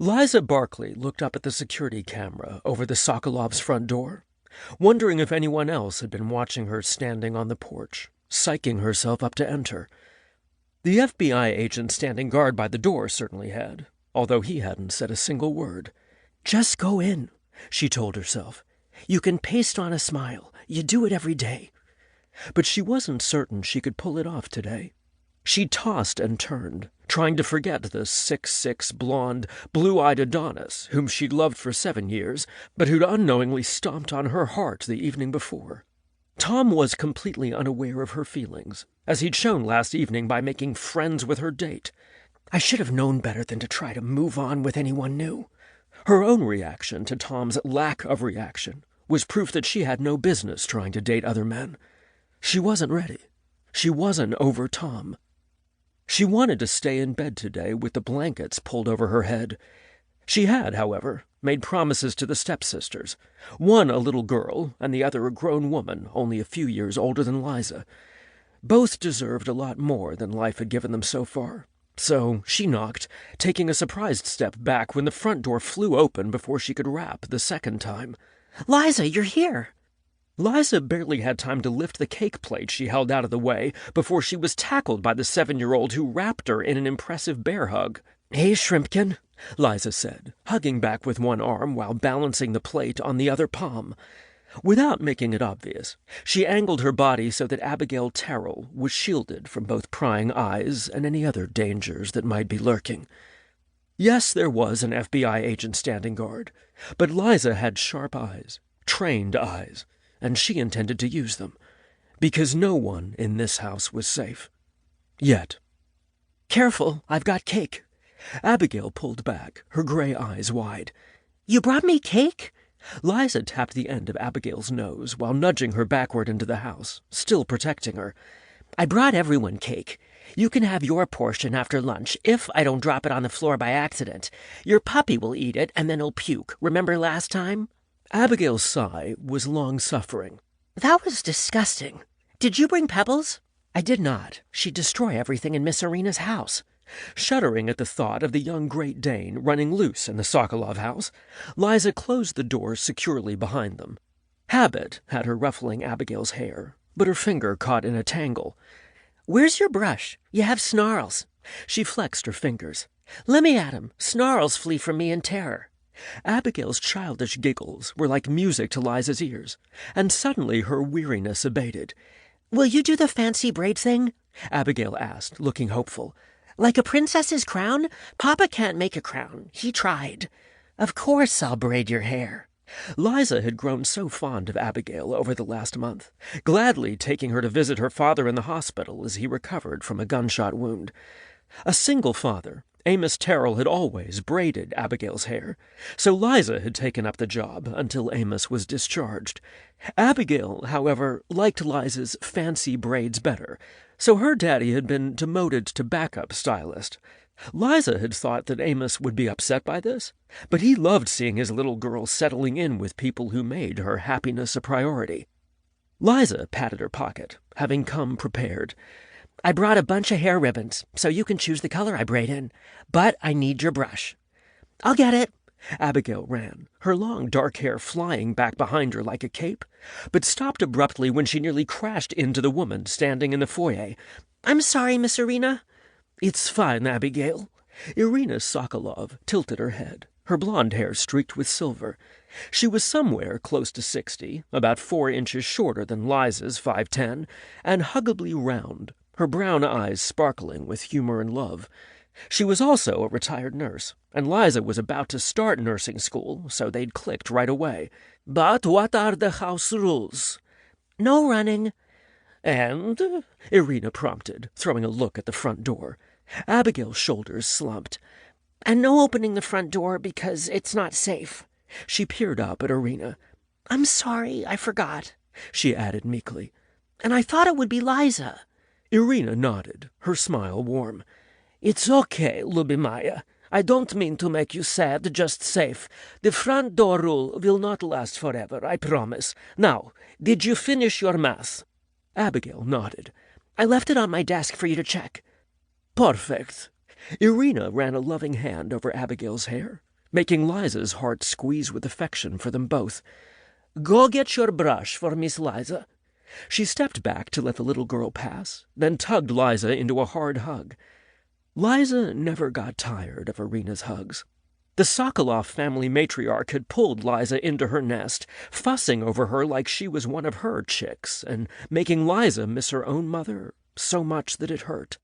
Liza Barkley looked up at the security camera over the Sokolov's front door, wondering if anyone else had been watching her standing on the porch, psyching herself up to enter. The FBI agent standing guard by the door certainly had, although he hadn't said a single word. "Just go in," she told herself. "You can paste on a smile. You do it every day." But she wasn't certain she could pull it off today. She tossed and turned, trying to forget the 6'6", blonde, blue-eyed Adonis whom she'd loved for 7 years, but who'd unknowingly stomped on her heart the evening before. Tom was completely unaware of her feelings, as he'd shown last evening by making friends with her date. "I should have known better than to try to move on with anyone new." Her own reaction to Tom's lack of reaction was proof that she had no business trying to date other men. She wasn't ready. She wasn't over Tom. She wanted to stay in bed today with the blankets pulled over her head. She had, however, made promises to the stepsisters, one a little girl and the other a grown woman only a few years older than Liza. Both deserved a lot more than life had given them so far. So she knocked, taking a surprised step back when the front door flew open before she could rap the second time. "Liza, you're here!" Liza barely had time to lift the cake plate she held out of the way before she was tackled by the 7-year-old who wrapped her in an impressive bear hug. "Hey, Shrimpkin," Liza said, hugging back with one arm while balancing the plate on the other palm. Without making it obvious, she angled her body so that Abigail Terrell was shielded from both prying eyes and any other dangers that might be lurking. Yes, there was an FBI agent standing guard, but Liza had sharp eyes, trained eyes, and she intended to use them, because no one in this house was safe. Yet. "Careful, I've got cake." Abigail pulled back, her gray eyes wide. "You brought me cake?" Liza tapped the end of Abigail's nose while nudging her backward into the house, still protecting her. "I brought everyone cake. You can have your portion after lunch, if I don't drop it on the floor by accident. Your puppy will eat it, and then he'll puke. Remember last time?" Abigail's sigh was long-suffering. "That was disgusting. Did you bring Pebbles?" "I did not. She'd destroy everything in Miss Arena's house." Shuddering at the thought of the young Great Dane running loose in the Sokolov house, Liza closed the door securely behind them. Habit had her ruffling Abigail's hair, but her finger caught in a tangle. "Where's your brush? You have snarls." She flexed her fingers. "Let me at him. Snarls flee from me in terror." Abigail's childish giggles were like music to Liza's ears, and suddenly her weariness abated. "Will you do the fancy braid thing?" Abigail asked, looking hopeful. "Like a princess's crown? Papa can't make a crown. He tried." "Of course I'll braid your hair." Liza had grown so fond of Abigail over the last month, gladly taking her to visit her father in the hospital as he recovered from a gunshot wound. A single father, Amos Terrell, had always braided Abigail's hair, so Liza had taken up the job until Amos was discharged. Abigail, however, liked Liza's fancy braids better, so her daddy had been demoted to backup stylist. Liza had thought that Amos would be upset by this, but he loved seeing his little girl settling in with people who made her happiness a priority. Liza patted her pocket, having come prepared. "I brought a bunch of hair ribbons, so you can choose the color I braid in. But I need your brush." "I'll get it." Abigail ran, her long dark hair flying back behind her like a cape, but stopped abruptly when she nearly crashed into the woman standing in the foyer. "I'm sorry, Miss Arena." "It's fine, Abigail." Irina Sokolov tilted her head, her blonde hair streaked with silver. She was somewhere close to 60, about 4 inches shorter than Liza's 5'10", and huggably round, her brown eyes sparkling with humor and love. She was also a retired nurse, and Liza was about to start nursing school, so they'd clicked right away. "But what are the house rules?" "No running." "And?" Irina prompted, throwing a look at the front door. Abigail's shoulders slumped. "And no opening the front door because it's not safe." She peered up at Irina. "I'm sorry, I forgot," she added meekly. "And I thought it would be Liza." Irina nodded, her smile warm. "It's okay, Lubimaya. I don't mean to make you sad, just safe. The front door rule will not last forever, I promise. Now, did you finish your math?" Abigail nodded. "I left it on my desk for you to check." "Perfect." Irina ran a loving hand over Abigail's hair. making Liza's heart squeeze with affection for them both. "Go get your brush for Miss Liza." She stepped back to let the little girl pass, then tugged Liza into a hard hug. Liza never got tired of Irina's hugs. The Sokoloff family matriarch had pulled Liza into her nest, fussing over her like she was one of her chicks, and making Liza miss her own mother so much that it hurt.